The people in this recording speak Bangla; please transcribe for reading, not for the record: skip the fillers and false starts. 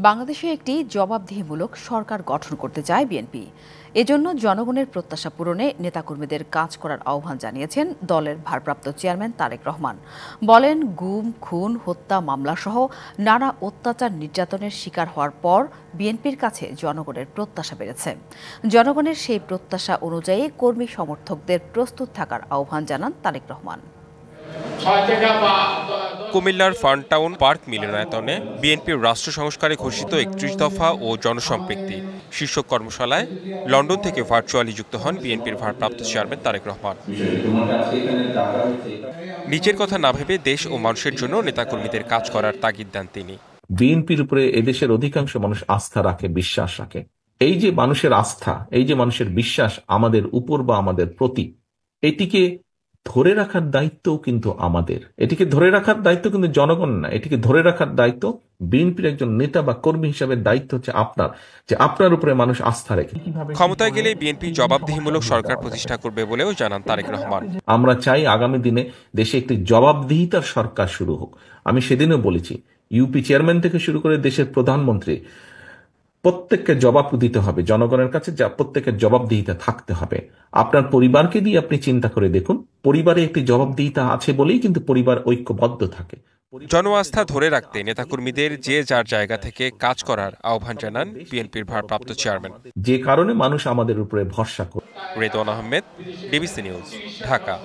বাংলাদেশে একটি জবাবদিহিমূলক সরকার গঠন করতে চায় বিএনপি। এজন্য জনগণের প্রত্যাশা পূরণে নেতাকর্মীদের কাজ করার আহ্বান জানিয়েছেন দলের ভারপ্রাপ্ত চেয়ারম্যান তারেক রহমান। বলেন, গুম, খুন, হত্যা মামলাসহ নানা অত্যাচার নির্যাতনের শিকার হওয়ার পর বিএনপির কাছে জনগণের প্রত্যাশা বেড়েছে। জনগণের সেই প্রত্যাশা অনুযায়ী কর্মী সমর্থকদের প্রস্তুত থাকার আহ্বান জানান তারেক রহমান। কুমিল্লার ফানটাউন পার্ক মিলনায়তনে বিএনপির রাষ্ট্র সংস্কারে ঘোষিত ৩১ দফা ও জনসম্পৃক্তি শীর্ষক কর্মশালায় লন্ডন থেকে ভার্চুয়ালি যুক্ত হন বিএনপির ভারপ্রাপ্ত চেয়ারম্যান তারেক রহমান। নিজের কথা না ভেবে দেশ ও মানুষের জন্য নেতাকর্মীদের কাজ করার তাগিদ দেন তিনি। বিএনপির উপরে এদেশের অধিকাংশ মানুষ আস্থা রাখে, বিশ্বাস রাখে। এই যে মানুষের আস্থা, এই যে মানুষের বিশ্বাস আমাদের উপর বা আমাদের প্রতি, এটিকে ধরে রাখার দায়িত্ব কিন্তু আমাদের। এটিকে ধরে রাখার দায়িত্ব কিন্তু জনগণ না, এটিকে ধরে রাখার দায়িত্ব বিএনপির একজন নেতা বা কর্মী হিসাবে দায়িত্ব হচ্ছে আপনার, যে আপনার উপরে মানুষ আস্থা রেখে। ক্ষমতায় গেলে বিএনপি জবাবদিহিমূলক সরকার প্রতিষ্ঠা করবে বলেও জানান তারেক রহমান। আমরা চাই আগামী দিনে দেশে একটি জবাবদিহিতার সরকার শুরু হোক। আমি সেদিনও বলেছি, ইউপি চেয়ারম্যান থেকে শুরু করে দেশের প্রধানমন্ত্রী প্রত্যেককে জবাব দিতে হবে জনগণের কাছে, যা প্রত্যেকের জবাবদিহিতা থাকতে হবে। আপনার পরিবারকে দিয়ে আপনি চিন্তা করে দেখুন, পরিবারে একটি জবাবদিহিতা আছে বলেই কিন্তু পরিবার ঐক্যবদ্ধ থাকে। জন আস্থা ধরে রাখতে নেতাকর্মীদের যে যার জায়গা থেকে কাজ করার আহ্বান জানান বিএনপির ভারপ্রাপ্ত চেয়ারম্যান। যে কারণে মানুষ আমাদের উপরে ভরসা করে। Redwan Ahmed, DBC news, Dhaka.